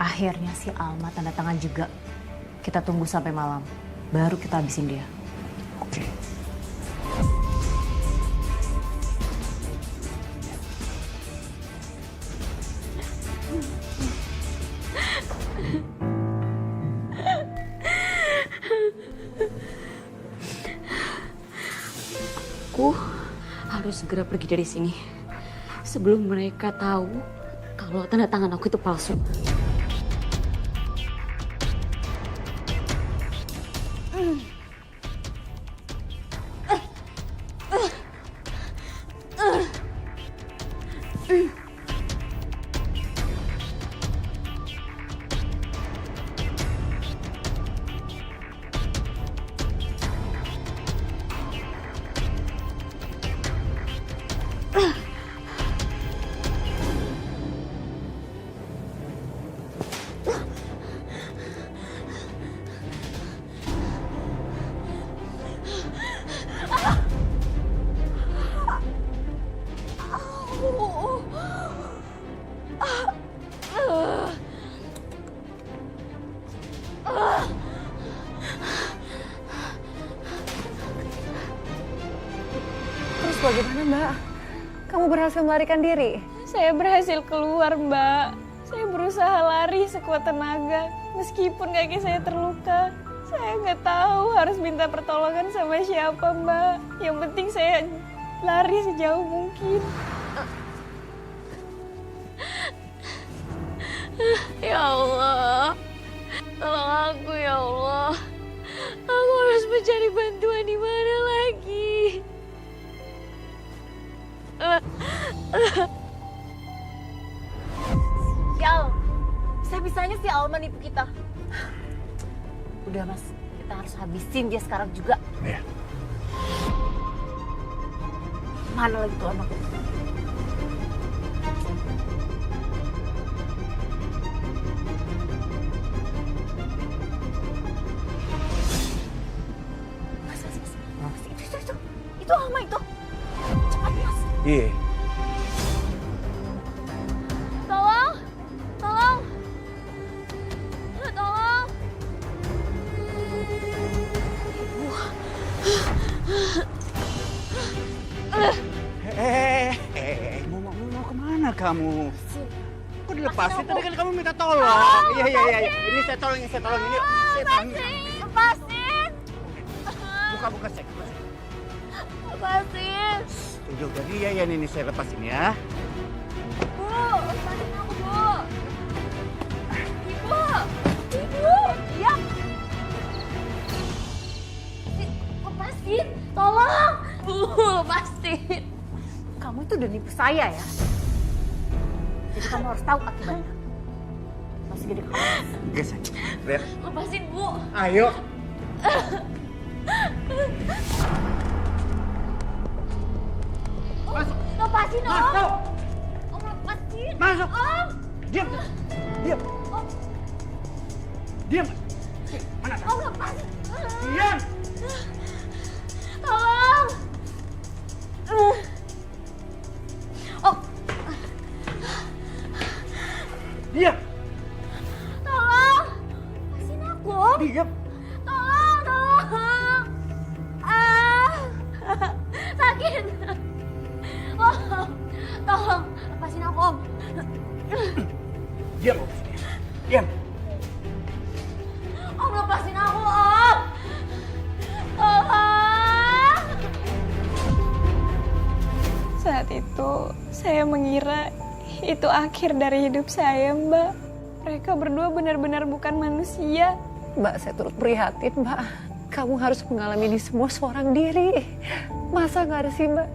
Akhirnya si Alma tanda tangan juga. Kita tunggu sampai malam, baru kita habisin dia. Oke. Aku harus segera pergi dari sini sebelum mereka tahu kalau tanda tangan aku itu palsu. Terus bagaimana, Mbak? Kamu berhasil melarikan diri? Saya berhasil keluar, Mbak. Saya berusaha lari sekuat tenaga, meskipun kaki saya terluka. Saya nggak tahu harus minta pertolongan sama siapa, Mbak. Yang penting saya lari sejauh mungkin. Ya Allah, tolong aku ya Allah. Aku harus mencari bantuan di mana lagi? Sial, bisa-bisanya si Alma nipu kita. Udah Mas, kita harus habisin dia sekarang juga. Iya. Mana lagi tuh anakku? Mas, itu Alma itu. Cepat Mas. Iya. Tolong, tolong, tolong. Mau kemana kamu? Kok dilepasin? Tadi kan kamu minta tolong. Iya. Ini saya tolong. Ini saya tolong. Lepasin, Buka cek. lepasin. Tuh, jadi ya ini saya lepasin ya. Bu, lepasin aku, Bu. Ibu, diam. Lepasin, tolong. Bu, lepasin. Kamu itu udah nipu saya ya. Jadi kamu harus tahu akibatnya. Masih gede kamu. Oke, saya. Lihat. Lepasin, Bu. Ayo. Masuk. Lepasin, Om. Masuk. Om, lepasin. Masuk. Om. Diam. Diam. Mana? Om, lepasin. Diam. Tolong. Om, Diam. tolong. Lepasin aku, Om. Diam. Tolong. Ah. Sakit. Om, tolong. Lepasin aku, Om. Diam. Diam. Om, lepasin aku, Om. Tolong. Saat itu, saya mengira itu akhir dari hidup saya, Mbak. Mereka berdua benar-benar bukan manusia. Mbak, saya turut prihatin, Mbak. Kamu harus mengalami ini semua seorang diri. Masa nggak ada sih, Mbak?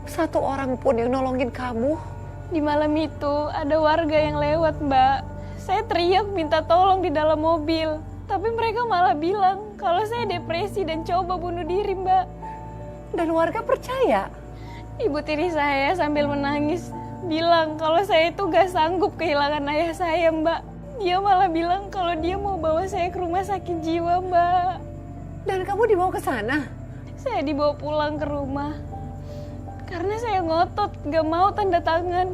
Satu orang pun yang nolongin kamu. Di malam itu, ada warga yang lewat, Mbak. Saya teriak minta tolong di dalam mobil. Tapi mereka malah bilang kalau saya depresi dan coba bunuh diri, Mbak. Dan warga percaya. Ibu tiri saya sambil menangis bilang kalau saya itu gak sanggup kehilangan ayah saya, Mbak. Dia malah bilang kalau dia mau bawa saya ke rumah sakit jiwa, Mbak. Dan kamu dibawa ke sana? Saya dibawa pulang ke rumah. Karena saya ngotot, gak mau tanda tangan.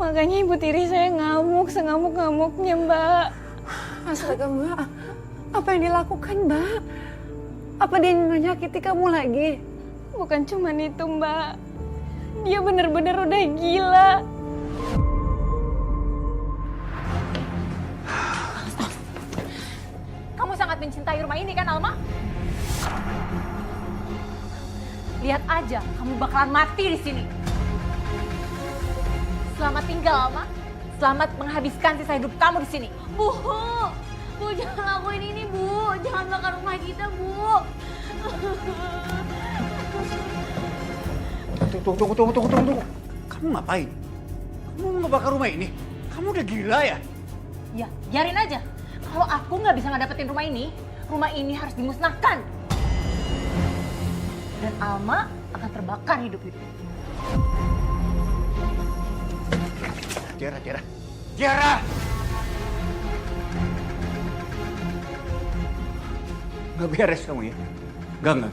Makanya Ibu Tiri saya ngamuk, sengamuk-ngamuknya, Mbak. Astaga Mbak, apa yang dilakukan Mbak? Apa dia menyakiti kamu lagi? Bukan cuman itu, Mbak. Dia bener-bener udah gila. Kamu sangat mencintai rumah ini kan, Alma? Lihat aja, kamu bakalan mati di sini. Selamat tinggal, Alma. Selamat menghabiskan sisa hidup kamu di sini. Bu, jangan lakuin ini, Bu. Jangan bakar rumah kita, Bu. Tunggu. Kamu ngapain? Kamu mau ngebakar rumah ini? Kamu udah gila ya? Ya, biarin aja. Kalau aku nggak bisa ngedapetin rumah ini harus dimusnahkan. Dan Alma akan terbakar hidup-hidup. Tiara! Nggak beres kamu ya? Enggak.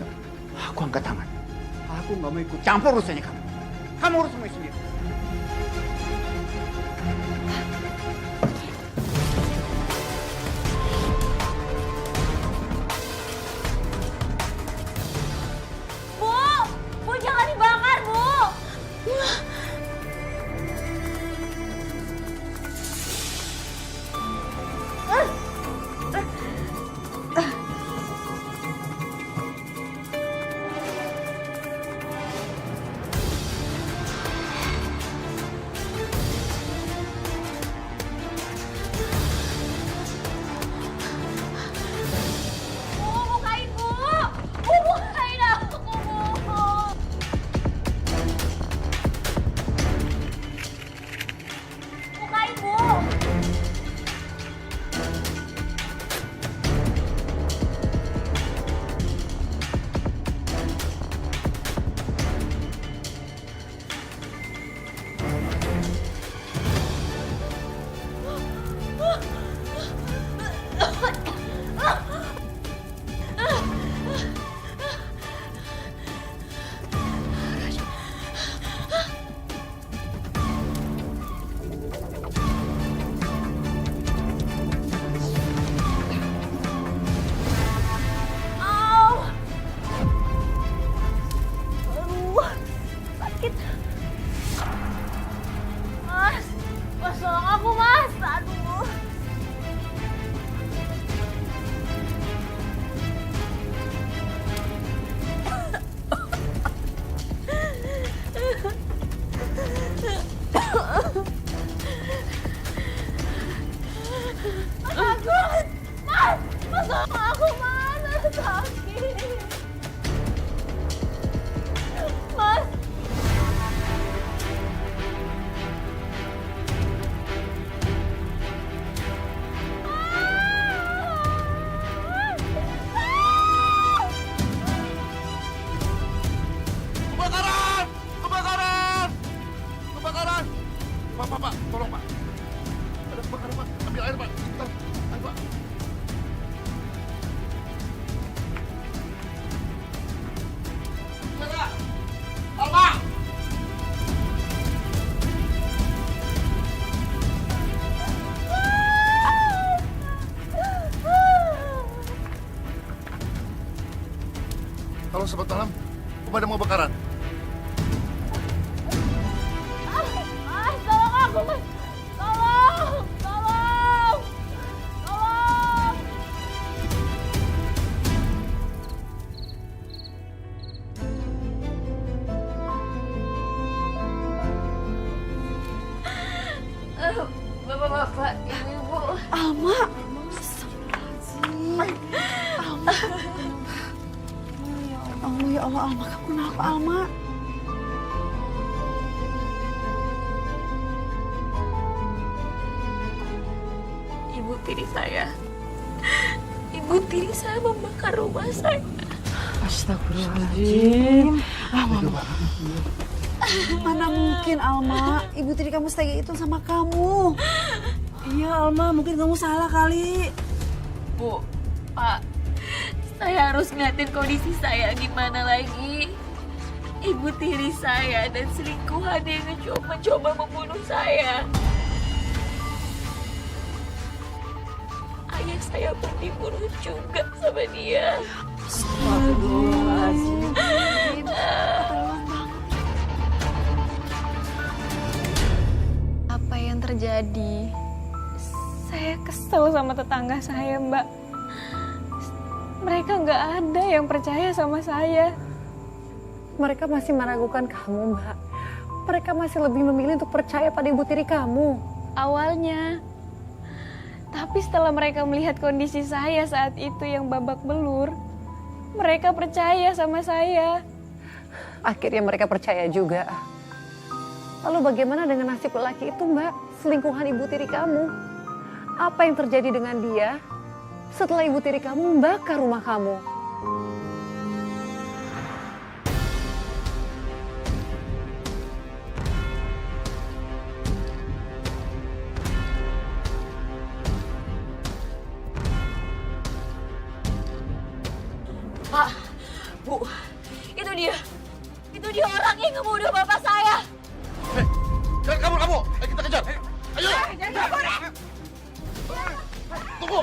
Aku angkat tangan. Aku nggak mau ikut campur urusannya kamu. Kamu urus semuanya sendiri. Bu, jangan dibakar, Bu. Bukain, Bu. Bukain aku, Bu. Bukain, Bu. Au. Aduh, sakit. Mas, tolong aku, Mas. Aduh. Mas, tolong aku, Mas. Aku sakit. Mas. Kebakaran! Pak, tolong Pak. Ada kebakaran Pak, ambil air Pak. Bentar, ayo Pak. Alma! Halo sobat malam, pemadam kebakaran. Mas, tolong aku, Mas. Tolong. Bapak-bapak, ibu-ibu. Alma! Ya Allah, Alma, kamu kenapa, Alma? Ibu tiri saya membakar rumah saya. Astagfirullahaladzim. Mana mungkin, Alma? Ibu tiri kamu setega itu sama kamu. Iya Alma, mungkin kamu salah kali. Bu, Pak, saya harus ngeliatin kondisi saya gimana lagi. ibu tiri saya dan selingkuhan yang mencoba membunuh saya. Ayah saya pun dibunuh juga sama dia. Apa yang terjadi? Saya kesel sama tetangga saya, Mbak. Mereka nggak ada yang percaya sama saya. Mereka masih meragukan kamu, Mbak. Mereka masih lebih memilih untuk percaya pada ibu tiri kamu. Awalnya. Tapi setelah mereka melihat kondisi saya saat itu yang babak belur, mereka percaya sama saya. Akhirnya mereka percaya juga. Lalu bagaimana dengan nasib lelaki itu, Mbak? Selingkuhan ibu tiri kamu. Apa yang terjadi dengan dia setelah ibu tiri kamu membakar rumah kamu? Pak, Bu, itu dia orang yang ngebunuh bapak saya. Hei, jangan kabur kamu. Ayo kita kejar. Ayo. Tunggu.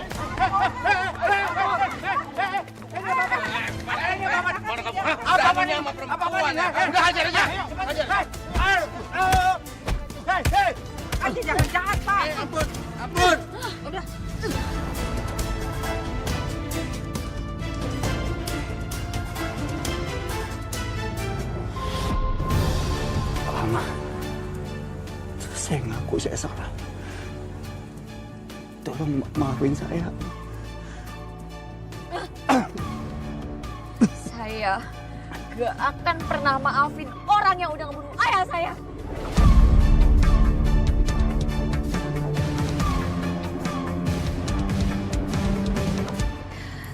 Mana kamu? Apa sama perempuan? Udah hajar aja. Hajar. Hei. Aji jangan jahat, Pak. Ampun. Alma, saya ngaku saya salah. Tolong maafin saya. Saya gak akan pernah maafin orang yang udah ngebunuh ayah saya.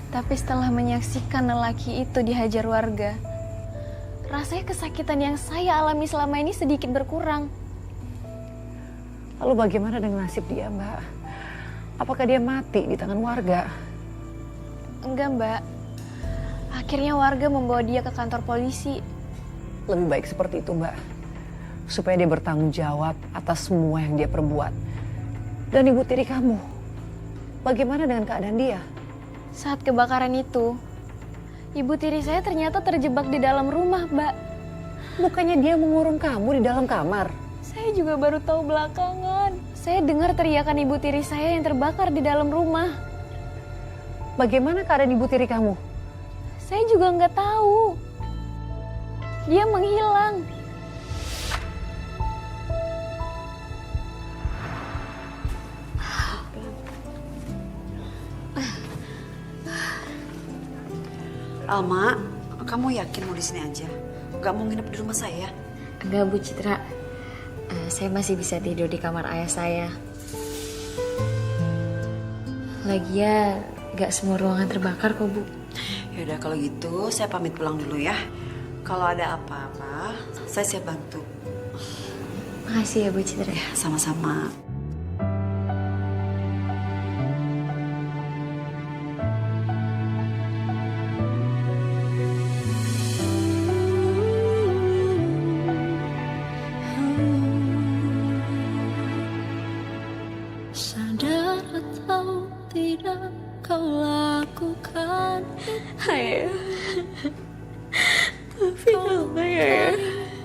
Tapi setelah menyaksikan lelaki itu dihajar warga, rasanya kesakitan yang saya alami selama ini sedikit berkurang. Lalu bagaimana dengan nasib dia, Mbak? Apakah dia mati di tangan warga? Enggak, Mbak. Akhirnya warga membawa dia ke kantor polisi. Lebih baik seperti itu, Mbak. Supaya dia bertanggung jawab atas semua yang dia perbuat. Dan ibu tiri kamu, bagaimana dengan keadaan dia? Saat kebakaran itu, ibu tiri saya ternyata terjebak di dalam rumah, Mbak. Bukannya dia mengurung kamu di dalam kamar? Saya juga baru tahu belakangan. Saya dengar teriakan ibu tiri saya yang terbakar di dalam rumah. Bagaimana keadaan ibu tiri kamu? Saya juga nggak tahu. Dia menghilang. Alma, kamu yakin mau di sini aja? Gak mau nginep di rumah saya? Enggak, Bu Citra. Saya masih bisa tidur di kamar ayah saya. Lagian, gak semua ruangan terbakar kok, Bu. Yaudah kalau gitu saya pamit pulang dulu ya. Kalau ada apa-apa, saya siap bantu. Makasih ya, Bu Citra. Ya, sama-sama. Sadar atau tidak kau lakukan Ayah, maafin Alma ya.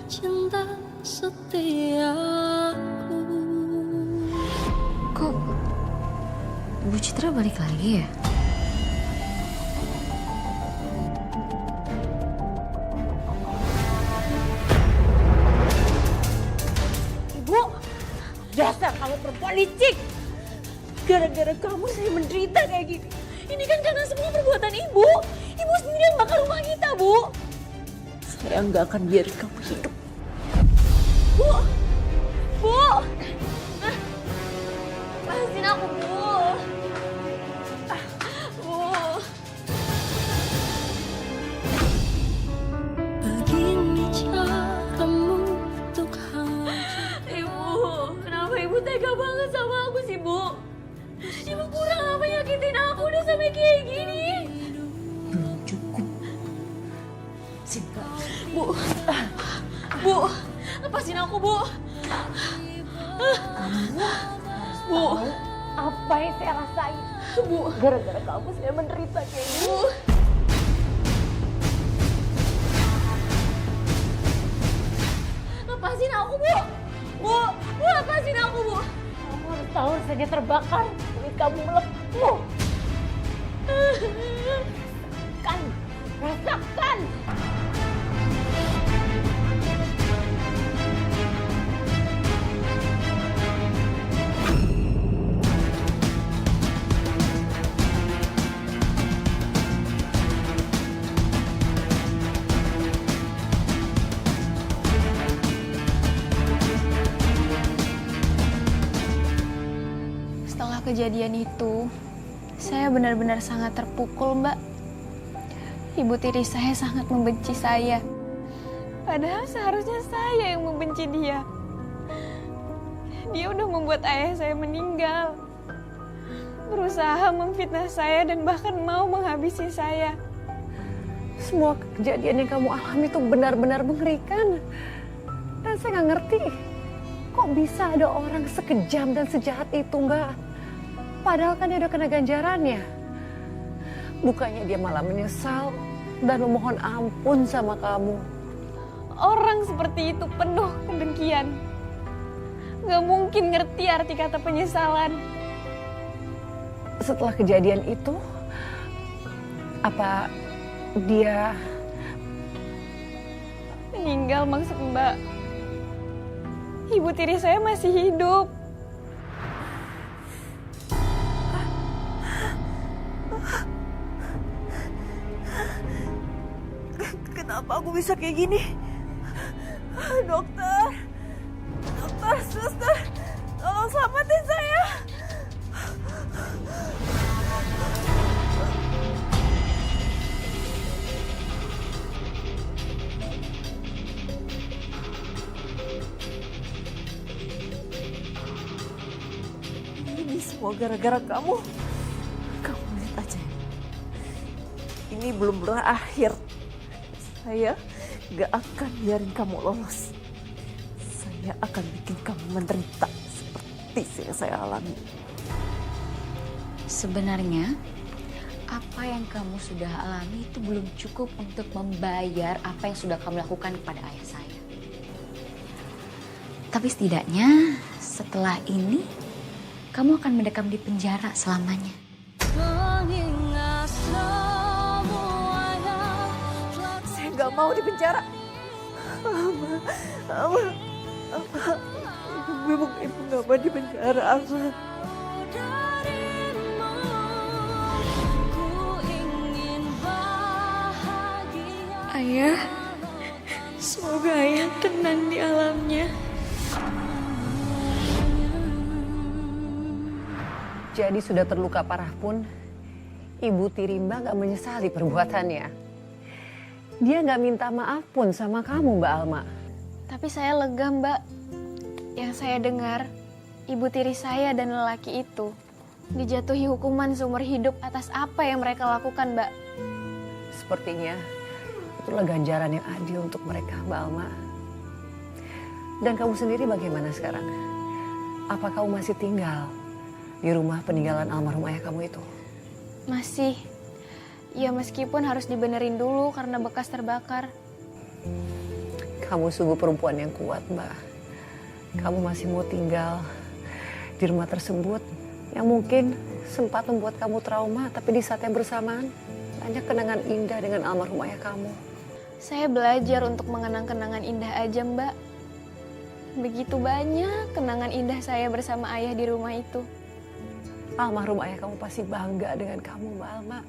Cinta setiaku. Kok Bu Citra balik lagi ya? Ibu, dasar kamu perempuan licik. Gara-gara kamu saya menderita kayak gini. Ini kan karena semua perbuatan ibu. Ibu sendiri yang bakar rumah kita, Bu. Saya nggak akan biarin kamu hidup. Bu! Bu! Lepasin aku, Bu. Bu. Begini caramu untuk Ibu, kenapa Ibu tega banget sama aku sih, Bu? Ibu kurang apa nyakitin aku udah sampai kayak gini? Belum cukup. Sinta, Bu, lepasin aku, Bu. Bu, Apa yang saya rasain? Bu. Gara-gara kamu saya menderita kayak gini. Lepasin aku, Bu. Bu, lepasin aku, Bu. Kamu harus tahu saja terbakar. Kulit kamu melepuh. Rasakan. Setelah kejadian itu, saya benar-benar sangat terpukul, Mbak. Ibu tiri saya sangat membenci saya. Padahal seharusnya saya yang membenci dia. Dia udah membuat ayah saya meninggal. Berusaha memfitnah saya dan bahkan mau menghabisi saya. Semua kejadian yang kamu alami itu benar-benar mengerikan. Dan saya nggak ngerti, kok bisa ada orang sekejam dan sejahat itu, Mbak? Padahal kan dia udah kena ganjarannya. Bukannya dia malah menyesal dan memohon ampun sama kamu. Orang seperti itu penuh kedengkian. Gak mungkin ngerti arti kata penyesalan. Setelah kejadian itu, apa dia Meninggal maksud Mbak? Ibu tiri saya masih hidup. Kenapa aku bisa kayak gini? Dokter, suster, tolong selamatin saya. Ini semua gara-gara kamu. Kamu lihat aja. Ini belum berakhir. Saya gak akan biarin kamu lolos. Saya akan bikin kamu menderita seperti yang saya alami. Sebenarnya, apa yang kamu sudah alami itu belum cukup untuk membayar apa yang sudah kamu lakukan kepada ayah saya. Tapi setidaknya, setelah ini, kamu akan mendekam di penjara selamanya. Saya gak mau di penjara. Ibu gak mau di penjara, Alma. Ayah, semoga ayah tenang di alamnya. jadi sudah terluka parah pun, Ibu tiri Mbak gak menyesali perbuatannya. Dia gak minta maaf pun sama kamu, Mbak Alma. Tapi saya lega, Mbak. Yang saya dengar, ibu tiri saya dan lelaki itu dijatuhi hukuman seumur hidup atas apa yang mereka lakukan, Mbak. Sepertinya itulah ganjaran yang adil untuk mereka, Mbak Alma. Dan kamu sendiri bagaimana sekarang? Apa kamu masih tinggal di rumah peninggalan almarhum ayah kamu itu? Masih. Ya meskipun harus dibenerin dulu karena bekas terbakar. Kamu sungguh perempuan yang kuat, Mbak. Kamu masih mau tinggal di rumah tersebut yang mungkin sempat membuat kamu trauma, tapi di saat yang bersamaan banyak kenangan indah dengan almarhum ayah kamu. Saya belajar untuk mengenang kenangan indah aja, Mbak. Begitu banyak kenangan indah saya bersama ayah di rumah itu. Almarhum ayah kamu pasti bangga dengan kamu, Mbak Alma.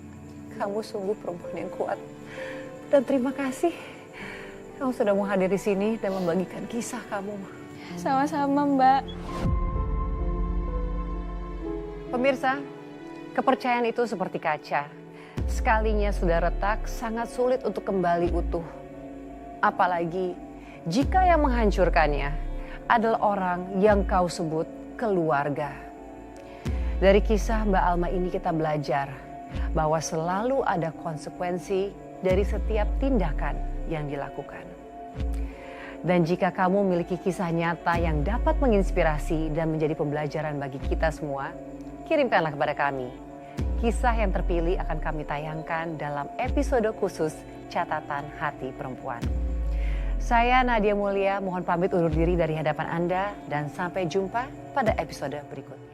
Kamu sungguh perempuan yang kuat. Dan terima kasih kamu sudah mau hadir di sini dan membagikan kisah kamu. Sama-sama, Mbak. Pemirsa, kepercayaan itu seperti kaca. Sekalinya sudah retak, sangat sulit untuk kembali utuh. Apalagi jika yang menghancurkannya adalah orang yang kau sebut keluarga. Dari kisah Mbak Alma ini kita belajar bahwa selalu ada konsekuensi dari setiap tindakan yang dilakukan. Dan jika kamu memiliki kisah nyata yang dapat menginspirasi dan menjadi pembelajaran bagi kita semua, kirimkanlah kepada kami. Kisah yang terpilih akan kami tayangkan dalam episode khusus Catatan Hati Perempuan. Saya Nadia Mulia, mohon pamit undur diri dari hadapan Anda dan sampai jumpa pada episode berikut.